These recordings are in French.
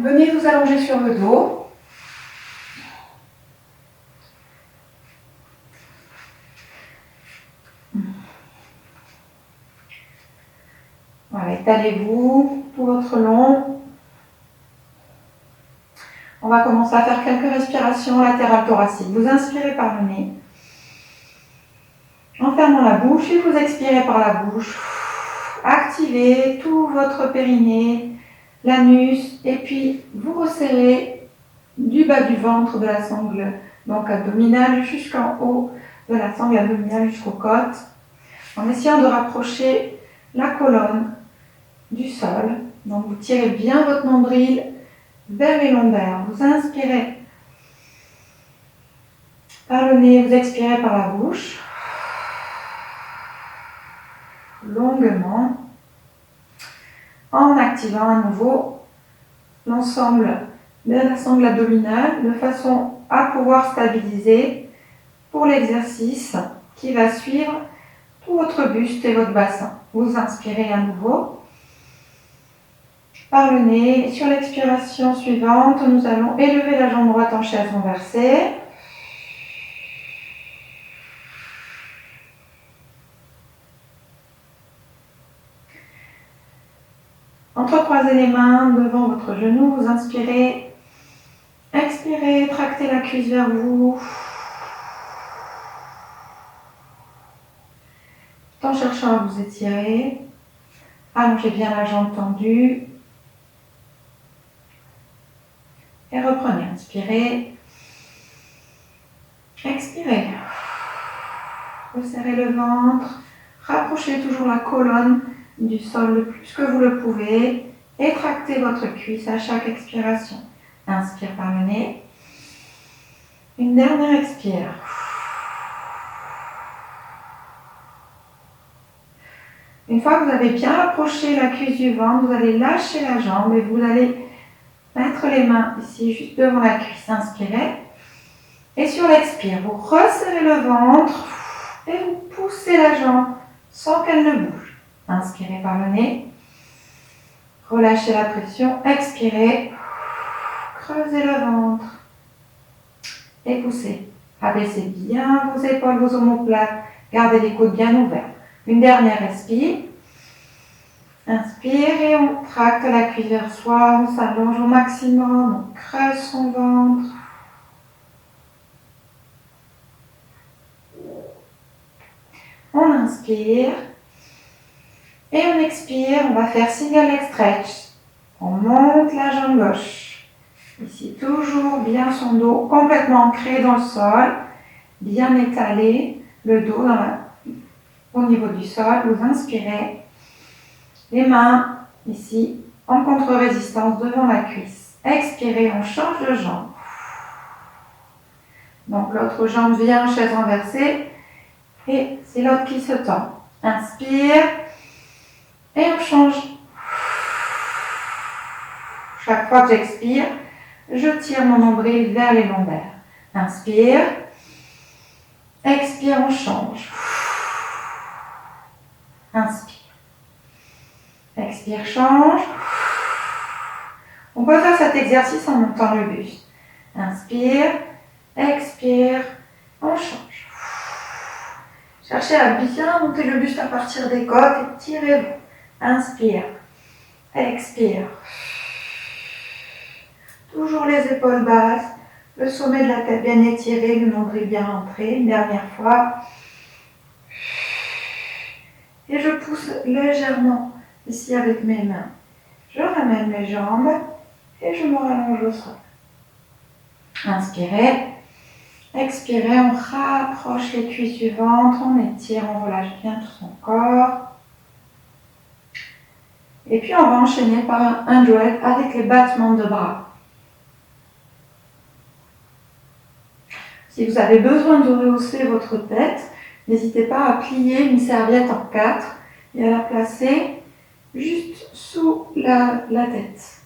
venez vous allonger sur le dos. Voilà, étalez-vous tout votre long. On va commencer à faire quelques respirations latérales thoraciques. Vous inspirez par le nez, en fermant la bouche, et vous expirez par la bouche. Activez tout votre périnée, l'anus, et puis vous resserrez du bas du ventre de la sangle donc abdominale jusqu'en haut de la sangle abdominale jusqu'aux côtes, en essayant de rapprocher la colonne du sol. Donc vous tirez bien votre nombril vers les lombaires. Vous inspirez par le nez, vous expirez par la bouche. Longuement, en activant à nouveau l'ensemble de la sangle abdominale de façon à pouvoir stabiliser pour l'exercice qui va suivre tout votre buste et votre bassin. Vous inspirez à nouveau par le nez. Sur l'expiration suivante, nous allons élever la jambe droite en chaise renversée. Entrecroisez les mains devant votre genou, vous inspirez, expirez, tractez la cuisse vers vous, tout en cherchant à vous étirer. Allongez bien la jambe tendue et reprenez, inspirez, expirez, resserrez le ventre, rapprochez toujours la colonne du sol le plus que vous le pouvez et tractez votre cuisse à chaque expiration. Inspire par le nez. Une dernière expire. Une fois que vous avez bien rapproché la cuisse du ventre, vous allez lâcher la jambe et vous allez mettre les mains ici juste devant la cuisse. Inspirez. Et sur l'expire, vous resserrez le ventre et vous poussez la jambe sans qu'elle ne bouge. Inspirez par le nez, relâchez la pression, expirez, creusez le ventre et poussez. Abaissez bien vos épaules, vos omoplates, gardez les coudes bien ouverts. Une dernière respire. Inspire et on tracte la cuisse vers soi, on s'allonge au maximum, on creuse son ventre. On inspire. Et on expire, on va faire single leg stretch. On monte la jambe gauche. Ici, toujours bien son dos complètement ancré dans le sol, bien étalé, le dos au niveau du sol. Vous inspirez, les mains ici en contre-résistance devant la cuisse. Expirez, on change de jambe. Donc l'autre jambe vient en chaise renversée et c'est l'autre qui se tend. Inspire. Et on change. Chaque fois que j'expire, je tire mon nombril vers les lombaires. Inspire. Expire, on change. Inspire. Expire, change. On peut faire cet exercice en montant le buste. Inspire. Expire. On change. Cherchez à bien monter le buste à partir des côtes et tirez-vous. Inspire, expire. Toujours les épaules basses, le sommet de la tête bien étiré, le nombril bien rentré. Une dernière fois. Et je pousse légèrement ici avec mes mains. Je ramène mes jambes et je me rallonge au sol. Inspirez, expirez, on rapproche les cuisses du ventre, on étire, on relâche bien tout son corps. Et puis on va enchaîner par un duel avec les battements de bras. Si vous avez besoin de rehausser votre tête, n'hésitez pas à plier une serviette en 4 et à la placer juste sous la tête.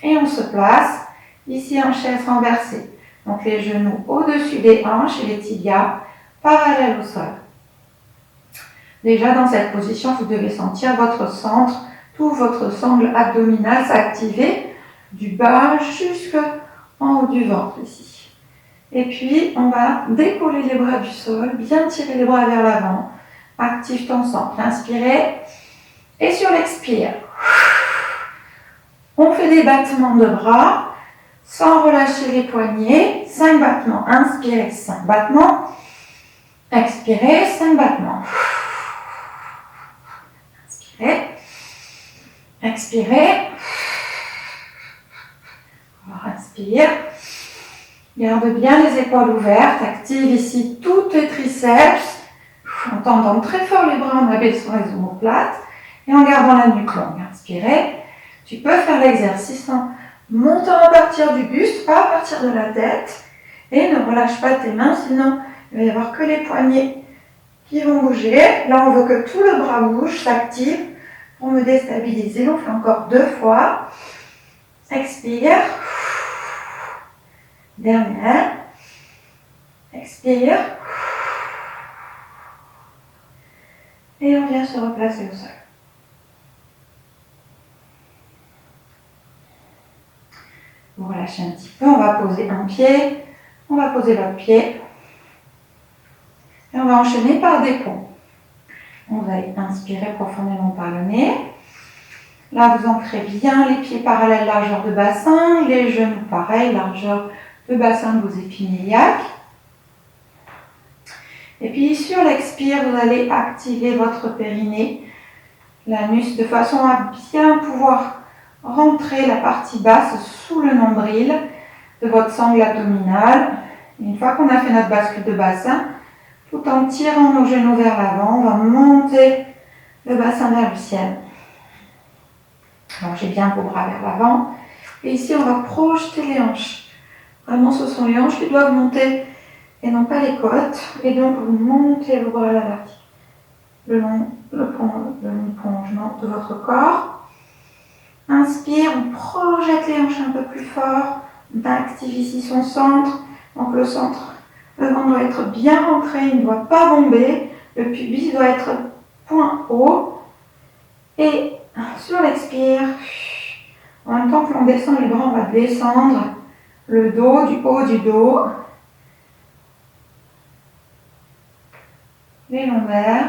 Et on se place ici en chaise renversée. Donc les genoux au-dessus des hanches et les tibias parallèles au sol. Déjà dans cette position, vous devez sentir votre centre tout votre sangle abdominale s'activer du bas jusqu'en haut du ventre ici. Et puis, on va décoller les bras du sol, bien tirer les bras vers l'avant. Active ton centre. Inspirez. Et sur l'expire, on fait des battements de bras sans relâcher les poignets. 5 battements. Inspirez, 5 battements. Expirez, 5 battements. Inspirez. Expirez. Inspire. Garde bien les épaules ouvertes. Active ici tous tes triceps. En tendant très fort les bras en abaissant les omoplates et en gardant la nuque longue. Inspirez. Tu peux faire l'exercice en montant à partir du buste, pas à partir de la tête. Et ne relâche pas tes mains, sinon il va y avoir que les poignets qui vont bouger. Là, on veut que tout le bras bouge, s'active pour me déstabiliser. On fait encore 2 fois. Expire. Dernière. Expire. Et on vient se replacer au sol. Vous relâchez un petit peu, on va poser un pied, on va poser l'autre pied. Et on va enchaîner par des ponts. On va inspirer profondément par le nez. Là, vous ancrez bien les pieds parallèles, largeur de bassin, les genoux pareil, largeur de bassin de vos épines iliaques. Et puis sur l'expire, vous allez activer votre périnée, l'anus, de façon à bien pouvoir rentrer la partie basse sous le nombril de votre sangle abdominale. Et une fois qu'on a fait notre bascule de bassin, tout en tirant nos genoux vers l'avant, on va monter le bassin vers le ciel. Alors j'ai bien vos bras vers l'avant. Et ici, on va projeter les hanches. Vraiment, ce sont les hanches qui doivent monter et non pas les côtes. Et donc, vous montez vos bras à la verticale, le long du prolongement de votre corps. Inspire, on projette les hanches un peu plus fort. On active ici son centre. Donc le centre, le ventre doit être bien rentré, il ne doit pas bomber. Le pubis doit être point haut. Et sur l'expire, en même temps que l'on descend les bras, on va descendre le dos, du haut du dos. Les lombaires,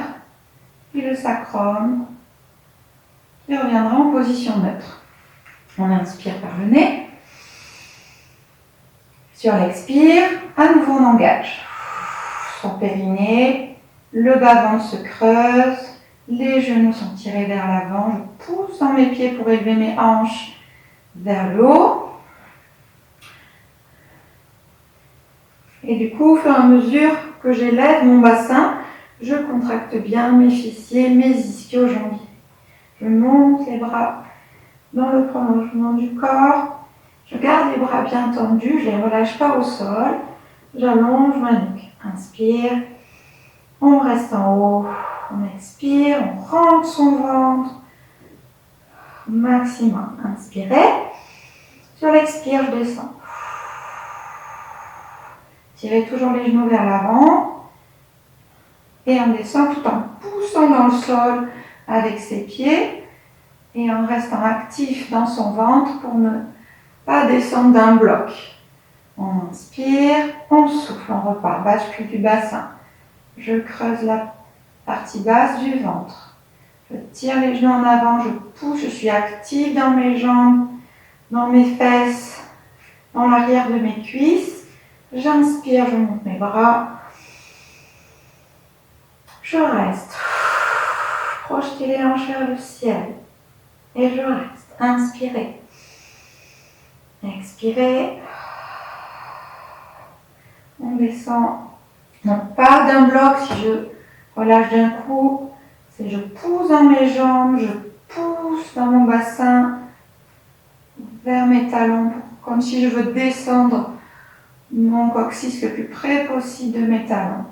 puis le sacrum, qui reviendra en position neutre. On inspire par le nez. Sur l'expire, à nouveau on engage. Son périnée, le bas-ventre se creuse, les genoux sont tirés vers l'avant. Je pousse dans mes pieds pour élever mes hanches vers le haut. Et du coup, au fur et à mesure que j'élève mon bassin, je contracte bien mes fessiers, mes ischio-jambiers. Je monte les bras dans le prolongement du corps. Je garde les bras bien tendus, je ne les relâche pas au sol. J'allonge ma nuque. Inspire. On reste en haut. On expire. On rentre son ventre. Maximum. Inspirez. Sur l'expire, je descends. Tirez toujours les genoux vers l'avant. Et on descend tout en poussant dans le sol avec ses pieds. Et en restant actif dans son ventre pour ne pas descendre d'un bloc. On inspire, on souffle, on repart, bascule du bassin. Je creuse la partie basse du ventre. Je tire les genoux en avant, je pousse, je suis active dans mes jambes, dans mes fesses, dans l'arrière de mes cuisses. J'inspire, je monte mes bras. Je reste. Projetez les hanches vers le ciel. Et je reste. Inspirez. Expirez. On descend. Non, pas d'un bloc. Si je relâche d'un coup, c'est je pousse dans mes jambes, je pousse dans mon bassin vers mes talons, comme si je veux descendre mon coccyx le plus près possible de mes talons.